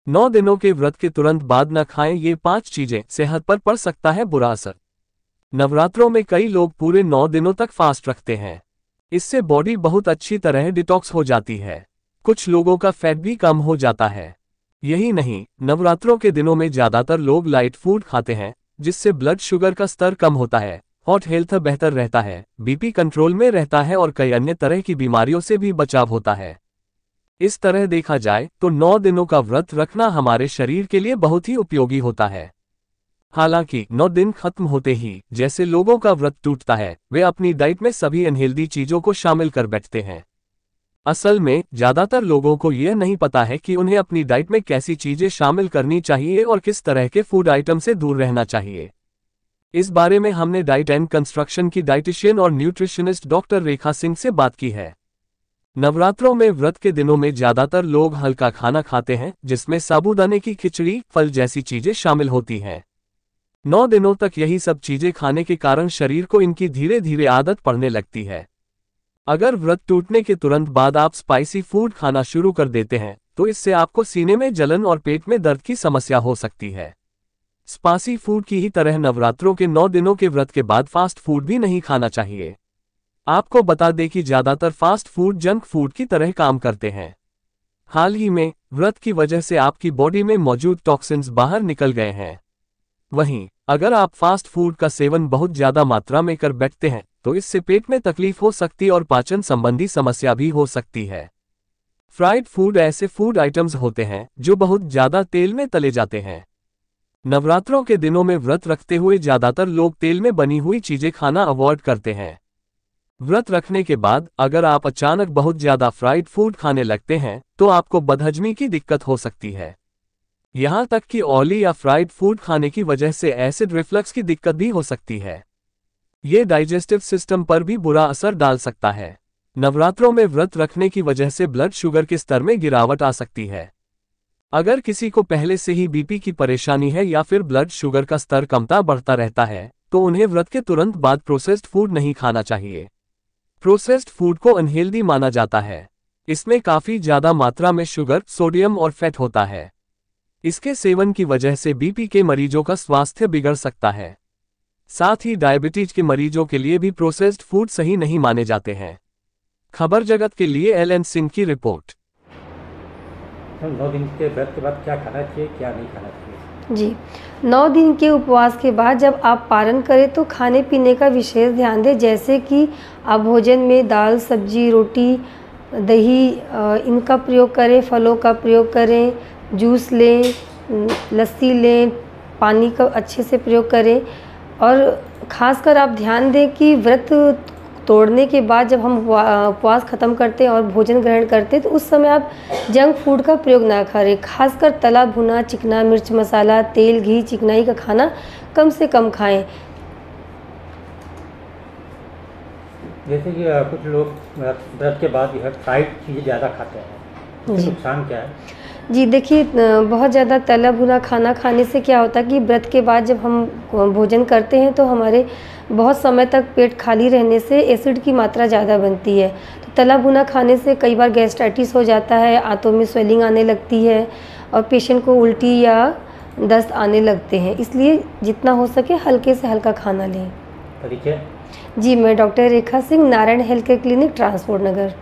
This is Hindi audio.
9 दिनों के व्रत के तुरंत बाद न खाएं ये 5 चीजें, सेहत पर पड़ सकता है बुरा असर। नवरात्रों में कई लोग पूरे 9 दिनों तक फास्ट रखते हैं। इससे बॉडी बहुत अच्छी तरह डिटॉक्स हो जाती है। कुछ लोगों का फैट भी कम हो जाता है। यही नहीं, नवरात्रों के दिनों में ज्यादातर लोग लाइट फूड खाते हैं, जिससे ब्लड शुगर का स्तर कम होता है, हार्ट हेल्थ बेहतर रहता है, बीपी कंट्रोल में रहता है और कई अन्य तरह की बीमारियों से भी बचाव होता है। इस तरह देखा जाए तो 9 दिनों का व्रत रखना हमारे शरीर के लिए बहुत ही उपयोगी होता है। हालांकि 9 दिन खत्म होते ही जैसे लोगों का व्रत टूटता है, वे अपनी डाइट में सभी अनहेल्दी चीजों को शामिल कर बैठते हैं। असल में ज्यादातर लोगों को यह नहीं पता है कि उन्हें अपनी डाइट में कैसी चीजें शामिल करनी चाहिए और किस तरह के फूड आइटम से दूर रहना चाहिए। इस बारे में हमने डाइट एंड कंस्ट्रक्शन की डाइटिशियन और न्यूट्रिशनिस्ट डॉक्टर रेखा सिंह से बात की है। नवरात्रों में व्रत के दिनों में ज्यादातर लोग हल्का खाना खाते हैं, जिसमें साबूदाने की खिचड़ी, फल जैसी चीजें शामिल होती हैं। 9 दिनों तक यही सब चीजें खाने के कारण शरीर को इनकी धीरे धीरे आदत पड़ने लगती है। अगर व्रत टूटने के तुरंत बाद आप स्पाइसी फूड खाना शुरू कर देते हैं, तो इससे आपको सीने में जलन और पेट में दर्द की समस्या हो सकती है। स्पाइसी फूड की ही तरह नवरात्रों के 9 दिनों के व्रत के बाद फास्ट फूड भी नहीं खाना चाहिए। आपको बता दें कि ज्यादातर फास्ट फूड जंक फूड की तरह काम करते हैं। हाल ही में व्रत की वजह से आपकी बॉडी में मौजूद टॉक्सिन्स बाहर निकल गए हैं। वहीं अगर आप फास्ट फूड का सेवन बहुत ज्यादा मात्रा में कर बैठते हैं, तो इससे पेट में तकलीफ हो सकती है और पाचन संबंधी समस्या भी हो सकती है। फ्राइड फूड ऐसे फूड आइटम्स होते हैं जो बहुत ज्यादा तेल में तले जाते हैं। नवरात्रों के दिनों में व्रत रखते हुए ज्यादातर लोग तेल में बनी हुई चीजें खाना अवॉइड करते हैं। व्रत रखने के बाद अगर आप अचानक बहुत ज्यादा फ्राइड फूड खाने लगते हैं, तो आपको बदहजमी की दिक्कत हो सकती है। यहां तक कि ऑयली या फ्राइड फूड खाने की वजह से एसिड रिफ्लक्स की दिक्कत भी हो सकती है। ये डाइजेस्टिव सिस्टम पर भी बुरा असर डाल सकता है। नवरात्रों में व्रत रखने की वजह से ब्लड शुगर के स्तर में गिरावट आ सकती है। अगर किसी को पहले से ही बीपी की परेशानी है या फिर ब्लड शुगर का स्तर कमता बढ़ता रहता है, तो उन्हें व्रत के तुरंत बाद प्रोसेस्ड फूड नहीं खाना चाहिए। प्रोसेस्ड फूड को अनहेल्दी माना जाता है। इसमें काफी ज्यादा मात्रा में शुगर, सोडियम और फैट होता है। इसके सेवन की वजह से बीपी के मरीजों का स्वास्थ्य बिगड़ सकता है। साथ ही डायबिटीज के मरीजों के लिए भी प्रोसेस्ड फूड सही नहीं माने जाते हैं। खबर जगत के लिए एल एन सिंह की रिपोर्ट। 9 दिन के व्रत के बाद क्या खाना चाहिए, क्या नहीं खाना चाहिए? जी, 9 दिन के उपवास के बाद जब आप पारण करें तो खाने पीने का विशेष ध्यान दें, जैसे कि आप भोजन में दाल, सब्जी, रोटी, दही इनका प्रयोग करें, फलों का प्रयोग करें, जूस लें, लस्सी लें, पानी का अच्छे से प्रयोग करें। और ख़ासकर आप ध्यान दें कि व्रत तोड़ने के बाद जब हम उपवास ख़त्म करते हैं और भोजन ग्रहण करते हैं, तो उस समय आप जंक फूड का प्रयोग ना करें। खासकर तला भुना, चिकना, मिर्च मसाला, तेल, घी, चिकनाई का खाना कम से कम खाएं। जैसे कि कुछ लोग व्रत के बाद फ्राइड चीज़ें ज़्यादा खाते हैं, इससे नुकसान क्या है? जी देखिए, बहुत ज़्यादा तला भुना खाना खाने से क्या होता है कि व्रत के बाद जब हम भोजन करते हैं तो हमारे बहुत समय तक पेट खाली रहने से एसिड की मात्रा ज़्यादा बनती है। तो तला भुना खाने से कई बार गैस्ट्राइटिस हो जाता है, आंतों में स्वेलिंग आने लगती है और पेशेंट को उल्टी या दस्त आने लगते हैं। इसलिए जितना हो सके हल्के से हल्का खाना लें। ठीक है। जी, मैं doctor Rekha Singh, Narayan health care clinic, transport नगर।